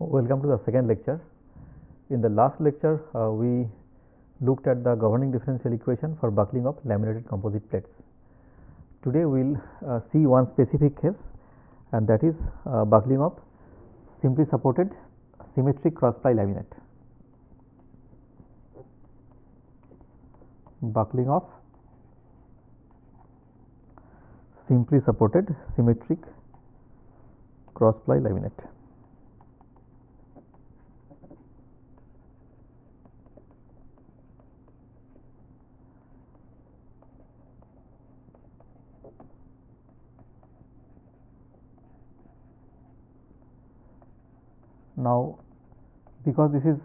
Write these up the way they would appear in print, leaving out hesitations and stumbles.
Welcome to the second lecture. In the last lecture, we looked at the governing differential equation for buckling of laminated composite plates. Today, we will see one specific case, and that is buckling of simply supported symmetric cross-ply laminate. Buckling of simply supported symmetric cross-ply laminate. Now, because this is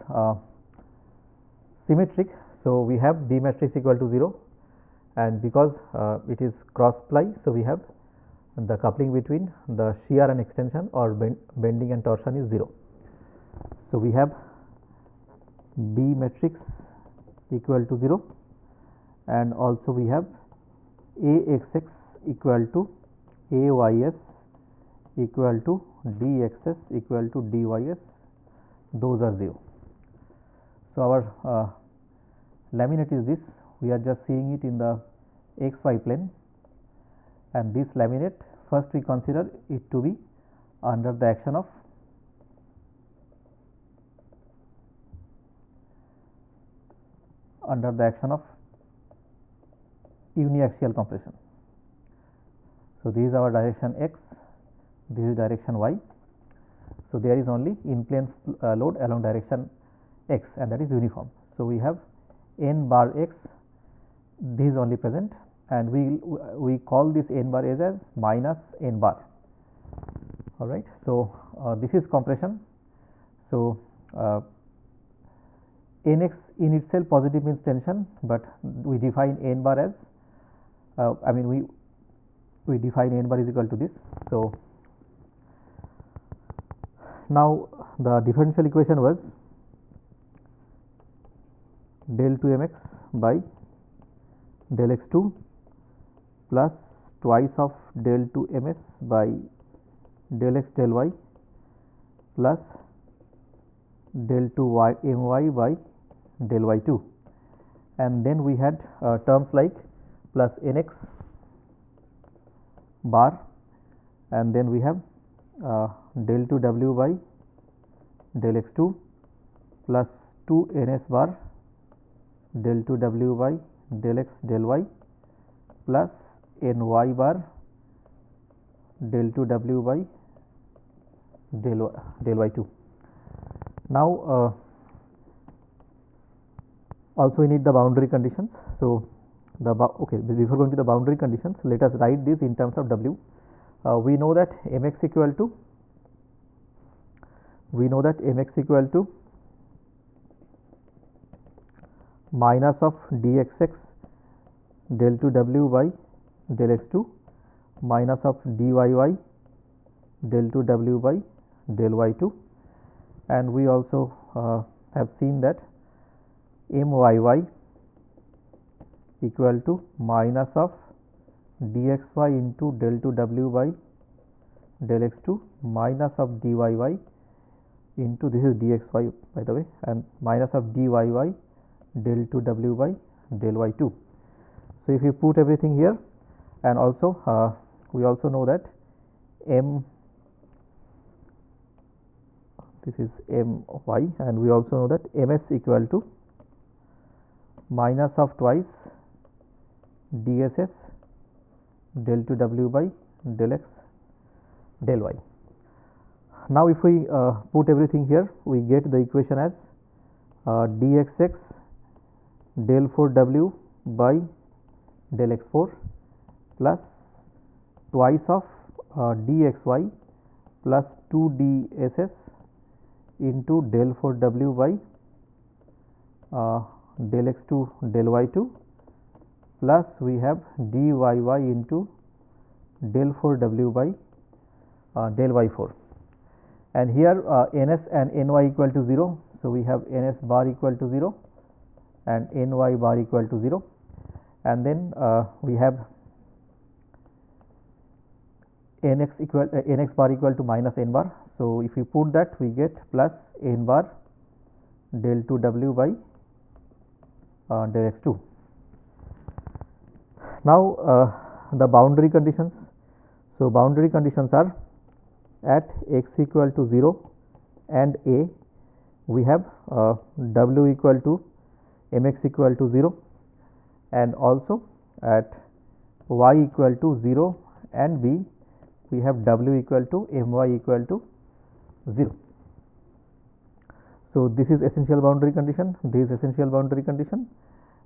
symmetric, so we have B matrix equal to 0, and because it is cross ply, so we have the coupling between the shear and extension or bending and torsion is 0. So, we have B matrix equal to 0, and also we have AXX equal to AYS equal to DXS equal to DYS, those are 0. So, our laminate is this, we are just seeing it in the XY plane, and this laminate first we consider it to be under the action of uniaxial compression. So, this is our direction X, this is direction Y. So, there is only in plane load along direction X, and that is uniform. So, we have n bar X, this is only present, and we call this n bar as minus n bar. All right. So, this is compression. So, Nx in itself positive means tension, but we define n bar as we define n bar is equal to this. So, now the differential equation was del 2mx by del x2 plus twice of del 2ms by del x del y plus del 2my by del y2, and then we had terms like plus nx bar, and then we have del 2w by del x2 plus 2ns bar del 2w by del x del y plus ny bar del 2w by del y2. Now, also we need the boundary conditions. So, before going to the boundary conditions, let us write this in terms of w. We know that mx equal to minus of dxx del 2w by del x2 minus of dyy del 2w by del y2, and we also have seen that myy equal to minus of dxy into del 2w by del x2 minus of dyy into, this is dxy by the way, and minus of dyy del 2w by del y2. So, if you put everything here, and also we also know that this is my, and we also know that ms equal to minus of twice dss del 2w by del x del y. Now, if we put everything here, we get the equation as dxx del 4w by del x4 plus twice of dxy plus 2dss into del 4w by del x2 del y2 plus we have dyy into del 4w by del y4, and here ns and ny equal to 0. So, we have ns bar equal to 0 and ny bar equal to 0, and then we have nx bar equal to minus n bar. So, if we put that, we get plus n bar del 2 w by del x2. Now, the boundary conditions. So, boundary conditions are at x equal to 0 and a, we have w equal to mx equal to 0, and also at y equal to 0 and b, we have w equal to my equal to 0. So, this is essential boundary condition, this is essential boundary condition,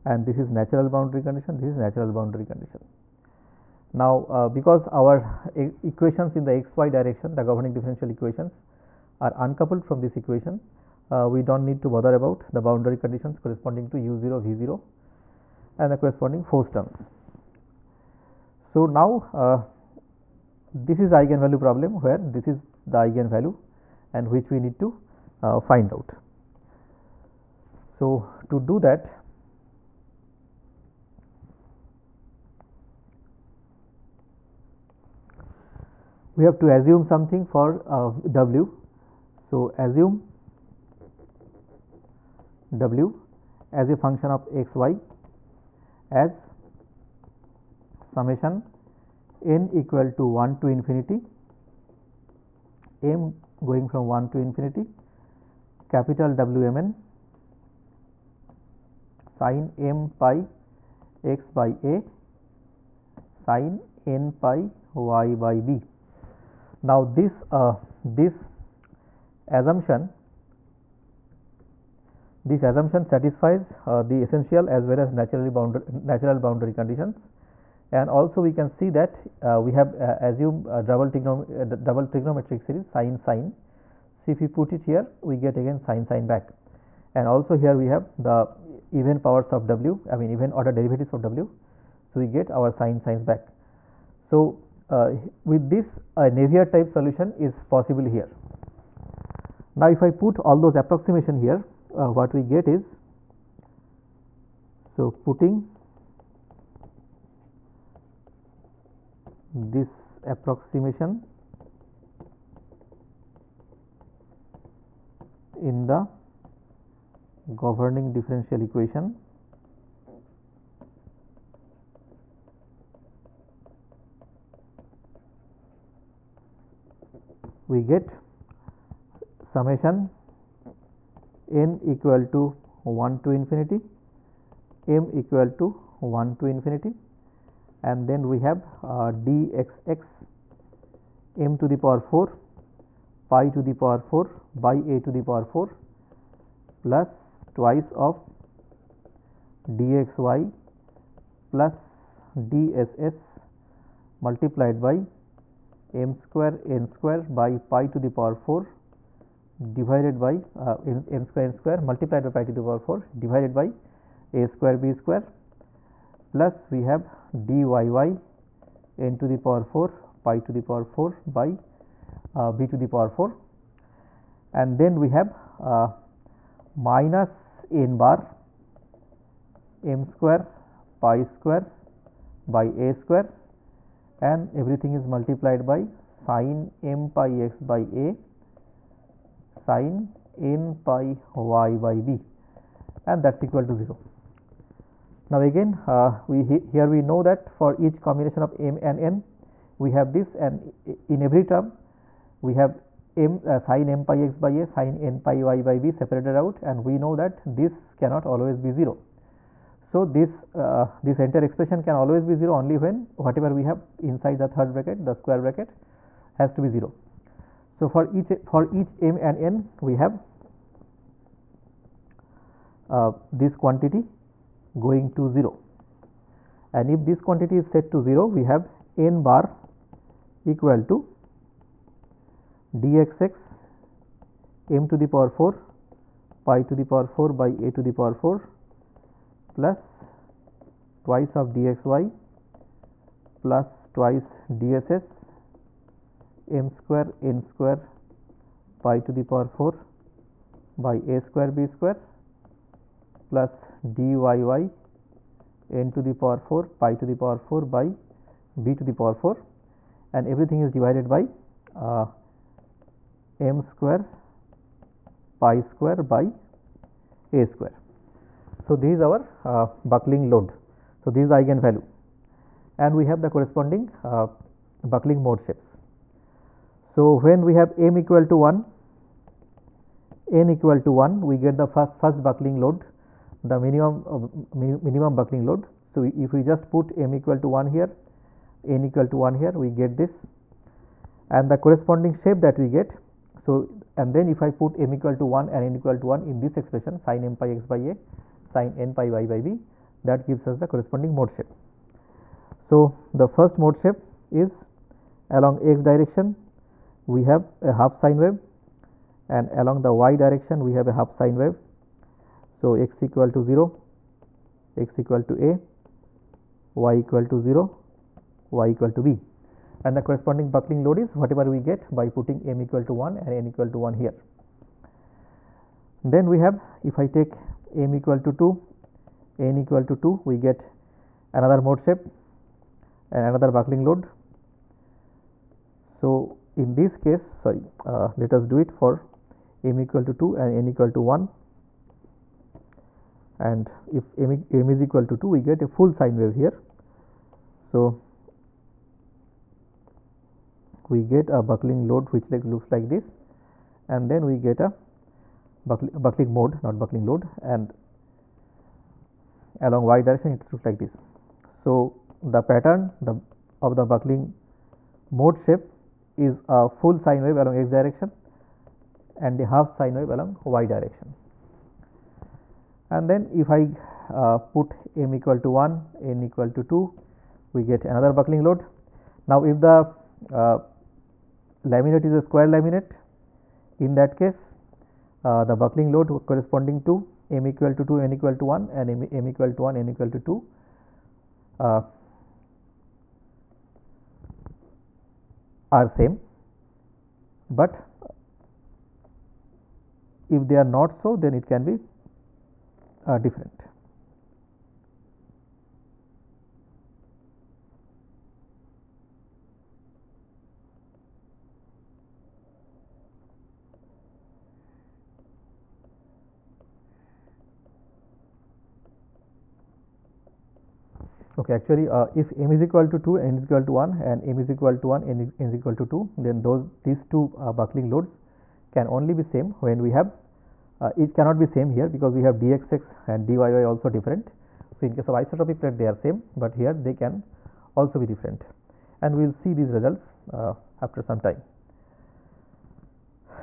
and this is natural boundary condition, this is natural boundary condition. Now, because our equations in the x y direction, the governing differential equations, are uncoupled from this equation, we do not need to bother about the boundary conditions corresponding to u0, v0 and the corresponding force terms. So, now this is eigenvalue problem, where this is the eigenvalue and which we need to find out. So, to do that, we have to assume something for w. So, assume w as a function of x y as summation n equal to 1 to infinity, m going from 1 to infinity, capital W m n sin m pi x by a sin n pi y by b. Now, this assumption satisfies the essential as well as natural boundary conditions, and also we can see that we have assumed double trigonometric series sin. So, if we put it here, we get again sin back, and also here we have the even powers of w, I mean even order derivatives of w. So, we get our sines back. So, with this, a Navier type solution is possible here. Now, if I put all those approximation here, what we get is, so putting this approximation in the governing differential equation, we get summation n equal to 1 to infinity, m equal to 1 to infinity, and then we have dxx m to the power 4 pi to the power 4 by a to the power 4 plus twice of dxy plus dss multiplied by m square n square by pi to the power 4 divided by m square n square multiplied by pi to the power 4 divided by a square b square, plus we have dyy n to the power 4 pi to the power 4 by b to the power 4, and then we have minus n bar m square pi square by a square, and everything is multiplied by sin m pi x by a sin n pi y by b, and that is equal to 0. Now, again here we know that for each combination of m and n we have this, and in every term we have m sin m pi x by a sin n pi y by b separated out, and we know that this cannot always be 0. So, this entire expression can always be 0 only when whatever we have inside the third bracket, the square bracket, has to be 0. So, for each m and n we have this quantity going to 0, and if this quantity is set to 0, we have n bar equal to dxx m to the power 4 pi to the power 4 by a to the power 4 plus twice of dxy plus twice dss m square n square pi to the power 4 by a square b square plus dyy n to the power 4 pi to the power 4 by b to the power 4, and everything is divided by m square pi square by a square. So, this is our buckling load. So, this is the eigenvalue, and we have the corresponding buckling mode shapes. So, when we have m equal to 1, n equal to 1, we get the first buckling load, the minimum buckling load. So, if we just put m equal to 1 here, n equal to 1 here, we get this, and the corresponding shape that we get. So, and then if I put m equal to 1 and n equal to 1 in this expression, sin m pi x by a, sin n pi y by b, that gives us the corresponding mode shape. So, the first mode shape is along x direction we have a half sine wave, and along the y direction we have a half sine wave. So, x equal to 0, x equal to a, y equal to 0, y equal to b, and the corresponding buckling load is whatever we get by putting m equal to 1 and n equal to 1 here. Then we have, if I take m equal to 2, n equal to 2, we get another mode shape and another buckling load. So, in this case, let us do it for m equal to 2 and n equal to 1, and if m is equal to 2, we get a full sine wave here. So, we get a buckling load which looks like this, and then we get a buckling mode, not buckling load, and along y direction it looks like this. So, the pattern of the buckling mode shape is a full sine wave along x direction and a half sine wave along y direction. And then if I put m equal to 1, n equal to 2, we get another buckling load. Now, if the laminate is a square laminate, in that case the buckling load corresponding to m equal to 2, n equal to 1, and m equal to 1, n equal to 2 are same, but if they are not so, then it can be different. Okay, actually, if m is equal to 2, n is equal to 1, and m is equal to 1, n is equal to 2, then these two buckling loads can only be same when we have it cannot be same here, because we have dxx and dyy also different. So, in case of isotropic plate they are same, but here they can also be different, and we will see these results after some time.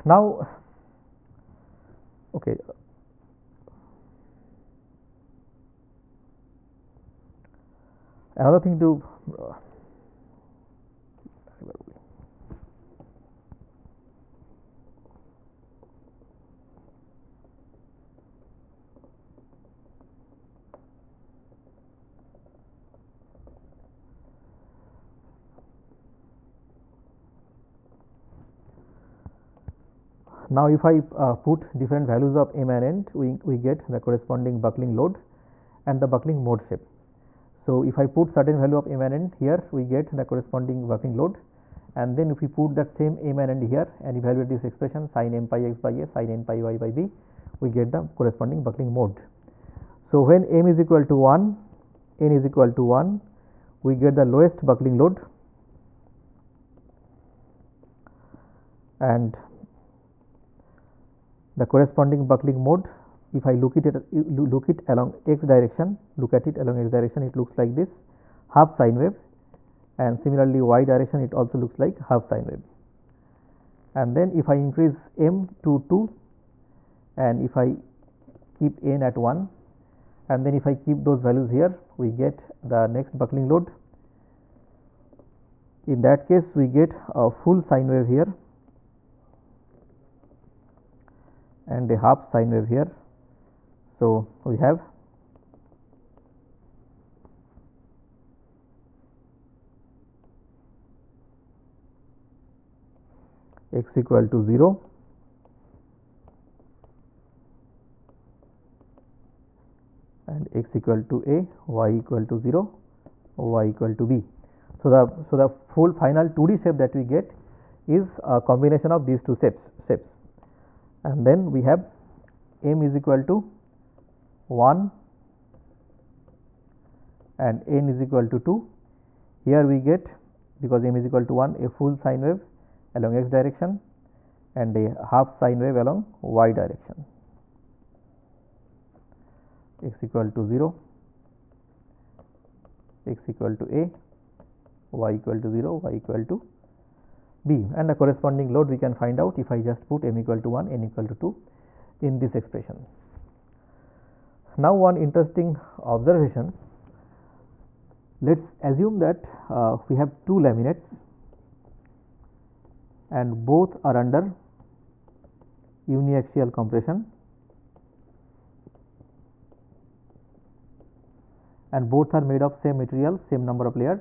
Now, okay. Another thing to now, if I put different values of m and n, we get the corresponding buckling load and the buckling mode shape. So, if I put certain value of m and n here, we get the corresponding buckling load, and then if we put that same m and n here and evaluate this expression sin m pi x by a, sin n pi y by b, we get the corresponding buckling mode. So, when m is equal to 1, n is equal to 1, we get the lowest buckling load, and the corresponding buckling mode, if I look it along x direction, it looks like this, half sine wave, and similarly y direction it also looks like half sine wave. And then if I increase m to 2, and if I keep n at 1, and then if I keep those values here, we get the next buckling load. In that case, we get a full sine wave here and a half sine wave here. So, we have x equal to 0, and x equal to a, y equal to 0, y equal to b. So, the full final 2D shape that we get is a combination of these two steps, and then we have m is equal to 1 and n is equal to 2. Here we get, because m is equal to 1, a full sine wave along x direction and a half sine wave along y direction. X equal to 0, x equal to a, y equal to 0, y equal to b, and the corresponding load we can find out if I just put m equal to 1, n equal to 2 in this expression. Now, one interesting observation, let us assume that we have two laminates and both are under uniaxial compression and both are made of same material, same number of layers,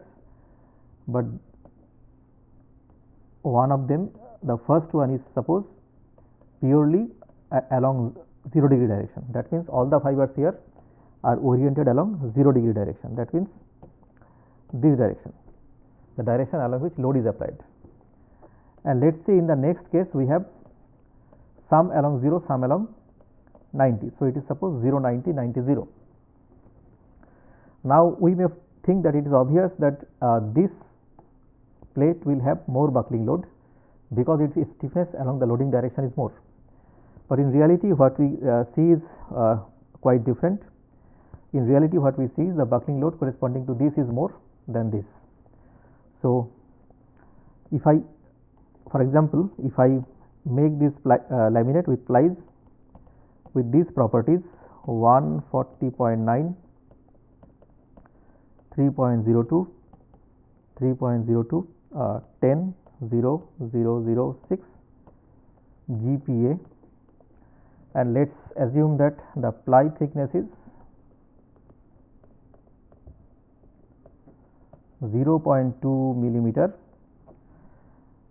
but one of them, the first one is suppose purely along 0 degree direction. That means all the fibers here are oriented along 0 degree direction. That means this direction, the direction along which load is applied. And let us say in the next case we have some along 0, some along 90. So, it is suppose 0, 90, 90, 0. Now, we may think that it is obvious that this plate will have more buckling load because its stiffness along the loading direction is more. But in reality what we see is quite different. In reality what we see is the buckling load corresponding to this is more than this. So, if I, for example, if I make this laminate with plies with these properties 140.9, 3.02, 3.02, 10, 0, 0, 0, 6 GPa, and let us assume that the ply thickness is 0.2 millimeter,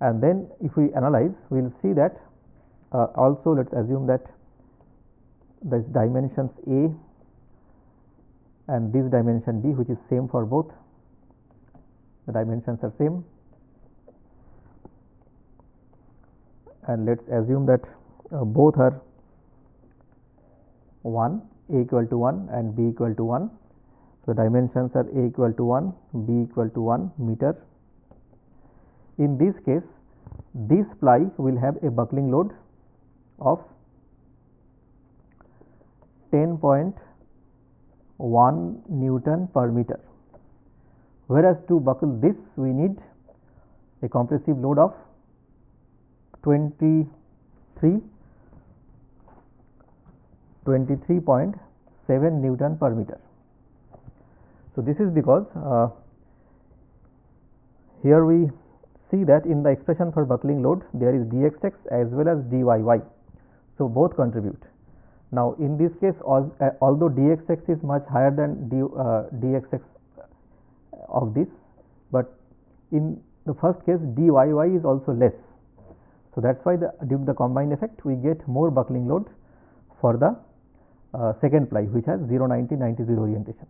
and then if we analyze we will see that also let us assume that the dimensions A and this dimension B, which is same for both, the dimensions are same, and let us assume that both are 1, A equal to 1 and B equal to 1. So, the dimensions are A equal to 1, B equal to 1 meter. In this case, this ply will have a buckling load of 10.1 Newton per meter, whereas to buckle this we need a compressive load of 23.7 Newton per meter. So, this is because here we see that in the expression for buckling load there is dxx as well as dyyy. So, both contribute. Now, in this case although dxx is much higher than dxx of this, but in the first case dyyy is also less. So, that is why due to the combined effect we get more buckling load for the second ply which has 0, 90, 90, 0 orientation.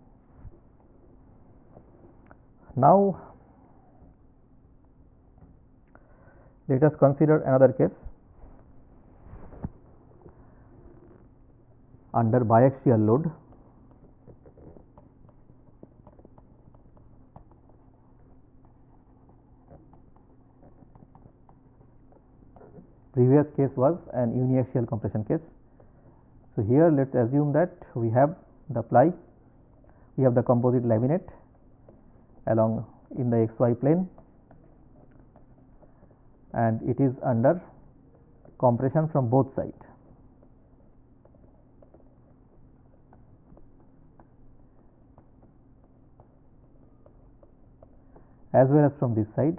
Now, let us consider another case under biaxial load. Previous case was an uniaxial compression case. So, here let us assume that we have the ply, we have the composite laminate along in the xy plane and it is under compression from both sides. As well as from this side,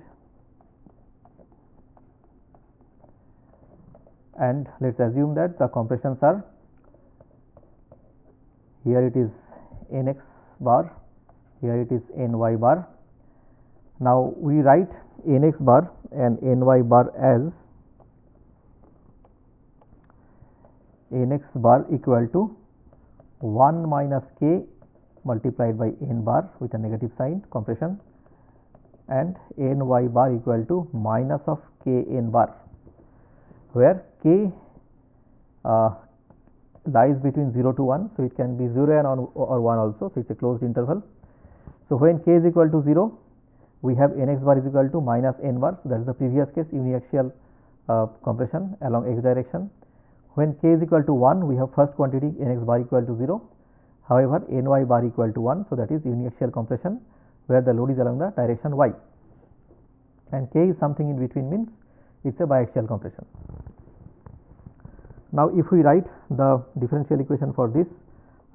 and let us assume that the compressions are, here it is nx bar, here it is ny bar. Now, we write nx bar and ny bar as nx bar equal to 1 minus k multiplied by n bar with a negative sign compression and ny bar equal to minus of kn bar, where k lies between 0 to 1. So, it can be 0 and or 1 also. So, it is a closed interval. So, when k is equal to 0, we have nx bar is equal to minus n bar. So, that is the previous case, uniaxial compression along x direction. When k is equal to 1, we have first quantity nx bar equal to 0. However, ny bar equal to 1. So, that is uniaxial compression where the load is along the direction y, and k is something in between, means it is a biaxial compression. Now, if we write the differential equation for this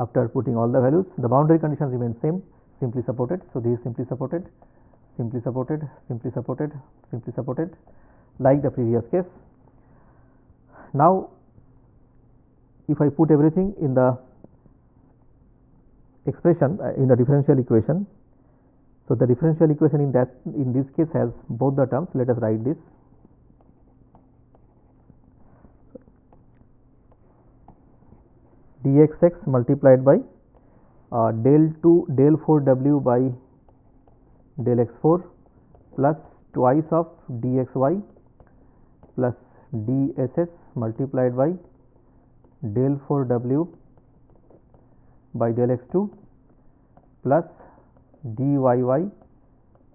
after putting all the values, the boundary conditions remain same, simply supported. So, this is simply supported, simply supported, simply supported, simply supported, like the previous case. Now, if I put everything in the expression in the differential equation, so the differential equation in this case has both the terms. Let us write this. dxx multiplied by del 4w by del x4 plus twice of dxy plus dss multiplied by del 4w by del x2 plus dyy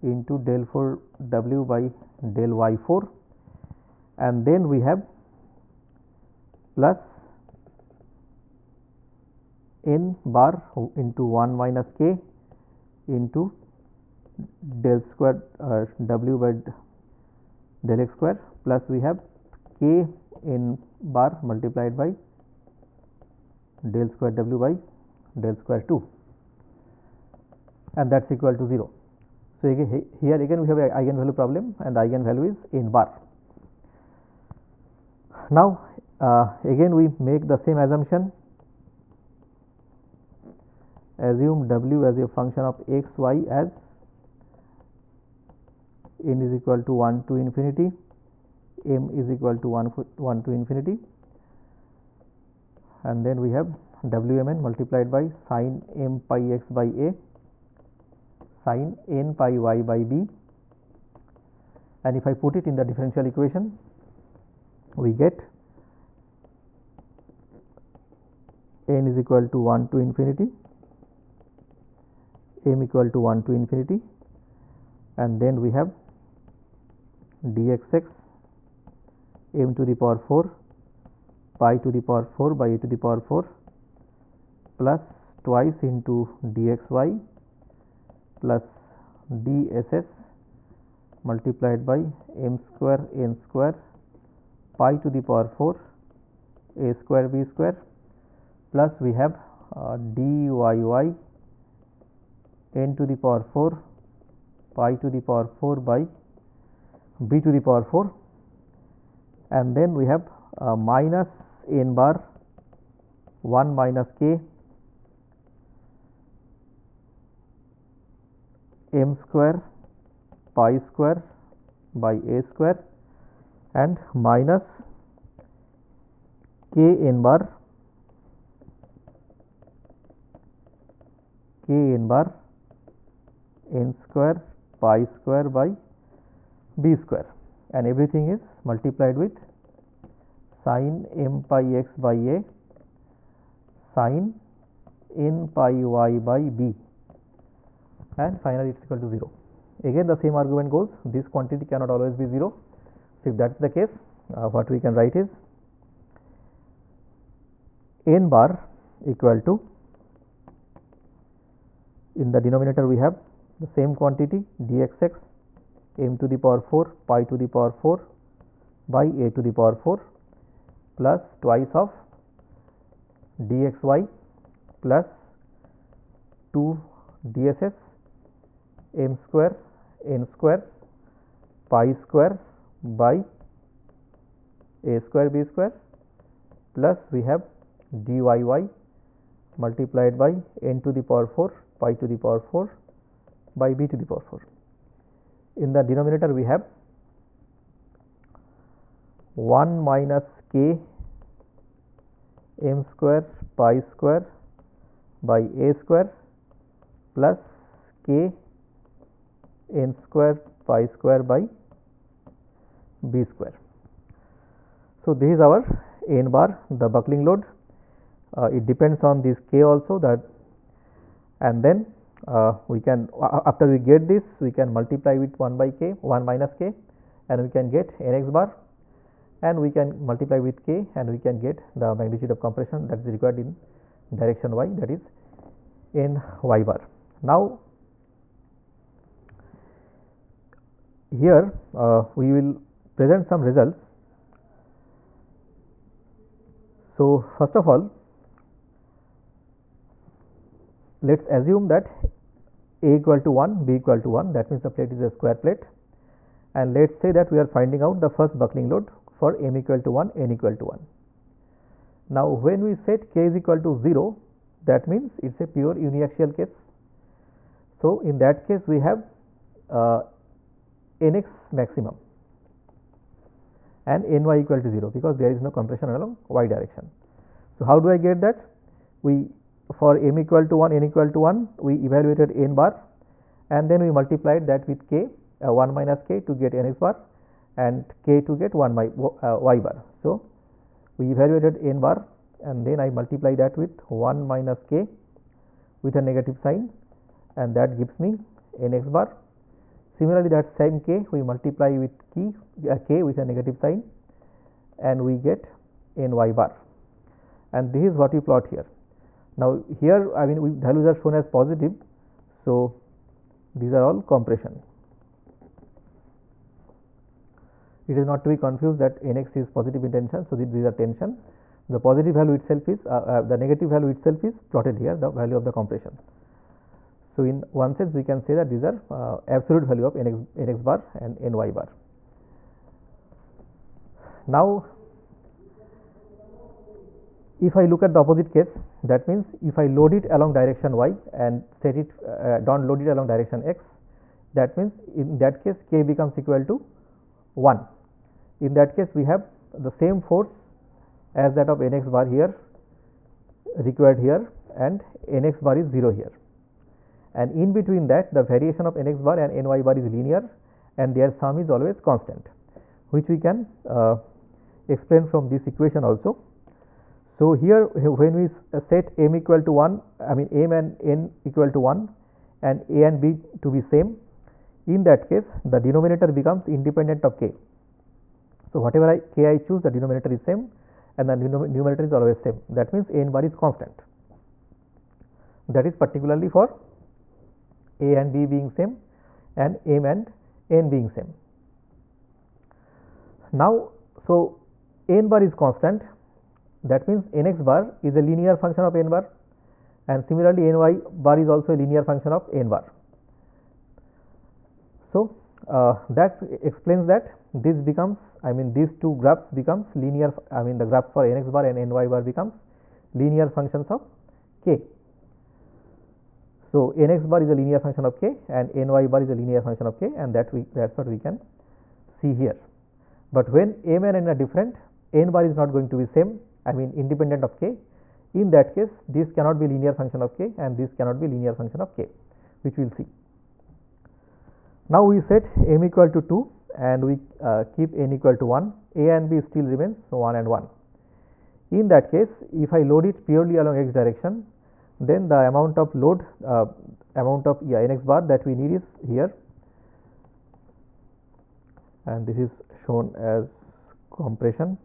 into del 4w by del y4, and then we have plus n bar into 1 minus k into del square w by del x square, plus we have k n bar multiplied by del square w by del square 2, and that is equal to 0. So, here again we have a eigenvalue problem, and the eigenvalue is n bar. Now, again we make the same assumption. Assume w as a function of x, y as n is equal to 1 to infinity, m is equal to 1 to infinity, and then we have wmn multiplied by sin m pi x by a, sin n pi y by b, and if I put it in the differential equation, we get n is equal to 1 to infinity, m equal to 1 to infinity, and then we have dxx m to the power 4 pi to the power 4 by a to the power 4 plus twice into dxy plus dss multiplied by m square n square pi to the power 4 a square b square, plus we have dyy n to the power 4 pi to the power 4 by b to the power 4, and then we have minus n bar 1 minus k m square pi square by a square, and minus k n bar n square pi square by b square, and everything is multiplied with sin m pi x by a, sin n pi y by b, and finally it is equal to 0. Again the same argument goes, this quantity cannot always be 0. So, if that is the case, what we can write is n bar equal to, in the denominator we have the same quantity dxx m to the power 4 pi to the power 4 by a to the power 4 plus twice of dxy plus 2 dss m square n square pi square by a square b square, plus we have dyy multiplied by n to the power 4 pi to the power 4 by b to the power 4. In the denominator we have 1 minus k m square pi square by a square plus k n square pi square by b square. So, this is our n bar, the buckling load. It depends on this k also, that, and then we can, after we get this, we can multiply with 1 by k, 1 minus k, and we can get nx bar, and we can multiply with k, and we can get the magnitude of compression that is required in direction y, that is n y bar. Now, here we will present some results. So, first of all, let us assume that A equal to 1, B equal to 1, that means the plate is a square plate, and let us say that we are finding out the first buckling load for m equal to 1, n equal to 1. Now, when we set k is equal to 0, that means it is a pure uniaxial case. So, in that case we have nx maximum and ny equal to 0, because there is no compression along y direction. So, how do I get that? We, for m equal to 1, n equal to 1, we evaluated n bar, and then we multiplied that with k, 1 minus k to get nx bar, and k to get 1 y bar. So, we evaluated n bar, and then I multiply that with 1 minus k with a negative sign, and that gives me nx bar. Similarly, that same k we multiply with k with a negative sign, and we get ny bar, and this is what we plot here. Now, here I mean values are shown as positive, so these are all compression. It is not to be confused that nx is positive in tension, so these are tension. The positive value itself is the negative value itself is plotted here, the value of the compression. So, in one sense we can say that these are absolute value of nx bar and ny bar. Now, if I look at the opposite case, that means if I load it along direction y and set it don't load it along direction x, that means in that case k becomes equal to 1. In that case we have the same force as that of nx bar here required here, and nx bar is 0 here, and in between that the variation of nx bar and ny bar is linear, and their sum is always constant, which we can explain from this equation also. So, here when we set m equal to 1, I mean m and n equal to 1 and a and b to be same, in that case the denominator becomes independent of k. So, whatever k I choose, the denominator is same and the numerator is always same. That means n bar is constant. That is particularly for a and b being same and m and n being same. Now, so n bar is constant, that means nx bar is a linear function of n bar, and similarly ny bar is also a linear function of n bar. So, that explains that this becomes, I mean these two graphs becomes linear, I mean the graphs for nx bar and ny bar becomes linear functions of k. So, nx bar is a linear function of k and ny bar is a linear function of k, and that's what we can see here. But when m and n are different, n bar is not going to be same, I mean independent of k. In that case this cannot be linear function of k and this cannot be linear function of k, which we will see. Now, we set m equal to 2 and we keep n equal to 1, a and b still remains 1 and 1. In that case, if I load it purely along x direction, then the amount of load nx bar that we need is here, and this is shown as compression.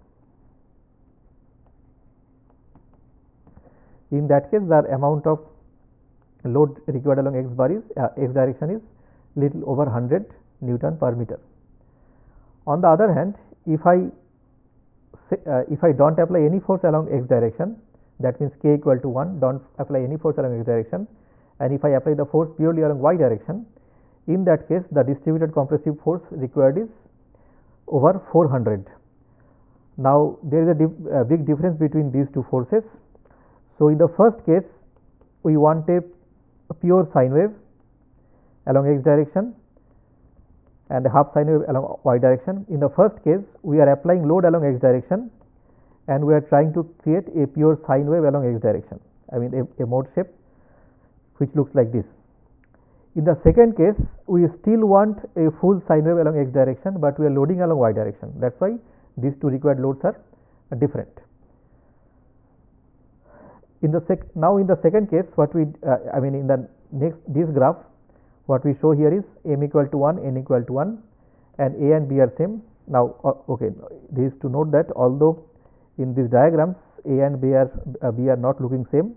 In that case, the amount of load required along x bar is x direction is little over 100 Newton per meter. On the other hand, if I don't apply any force along x direction, that means k equal to 1, don't apply any force along x direction, and if I apply the force purely along y direction, in that case the distributed compressive force required is over 400. Now, there is a big difference between these two forces. So, in the first case we want a pure sine wave along x direction and a half sine wave along y direction. In the first case we are applying load along x direction and we are trying to create a pure sine wave along x direction, I mean a mode shape which looks like this. In the second case, we still want a full sine wave along x direction, but we are loading along y direction. That is why these two required loads are different. In the now in the second case, what we in the next this graph, what we show here is m equal to 1, n equal to 1, and a and b are same. Now okay, this is to note that although in these diagrams a and b are not looking same,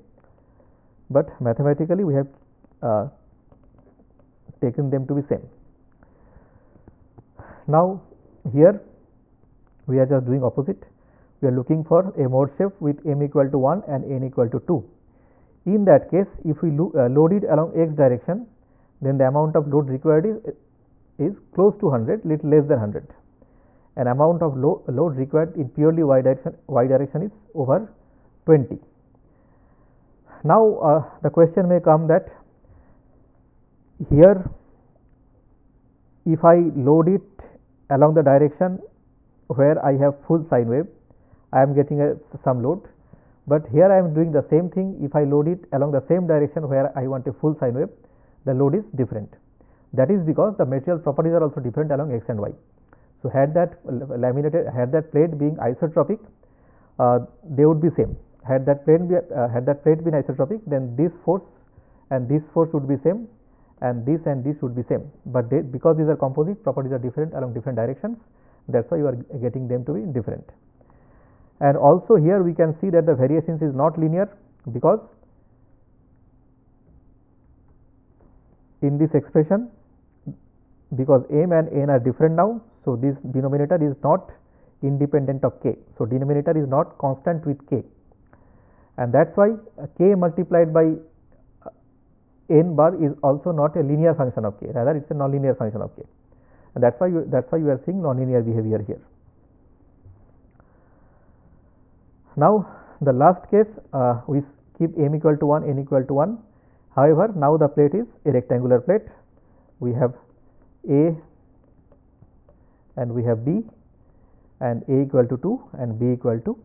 but mathematically we have taken them to be same. Now here we are just doing opposite. We are looking for a mode shape with m equal to 1 and n equal to 2. In that case, if we load it along x direction, then the amount of load required is close to 100, little less than 100. An amount of load required in purely y direction is over 20. Now the question may come that here if I load it along the direction where I have full sine wave, I am getting some load, but here I am doing the same thing. If I load it along the same direction where I want a full sine wave, the load is different. That is because the material properties are also different along x and y. So had that plate being isotropic, they would be same. Had that plate been isotropic, then this force and this force would be same, and this would be same. But because these are composite, properties are different along different directions. That's why you are getting them to be different. And also here we can see that the variations is not linear, because in this expression, because m and n are different now, so this denominator is not independent of k. So denominator is not constant with k, and that's why k multiplied by n bar is also not a linear function of k, rather it's a nonlinear function of k, and that's why you are seeing nonlinear behavior here. Now the last case, we keep m equal to 1, n equal to 1. However, now the plate is a rectangular plate. We have a and we have b, and a equal to 2 and b equal to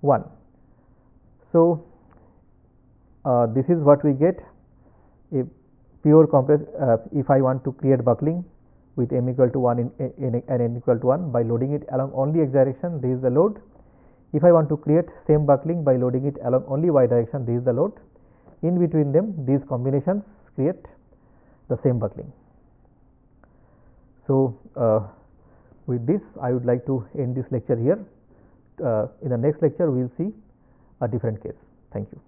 1. So this is what we get, a pure compressed. If I want to create buckling with m equal to 1 and n equal to 1 by loading it along only x direction, this is the load. If I want to create same buckling by loading it along only y direction, this is the load. In between them, these combinations create the same buckling. So with this, I would like to end this lecture here. In the next lecture, we will see a different case. Thank you.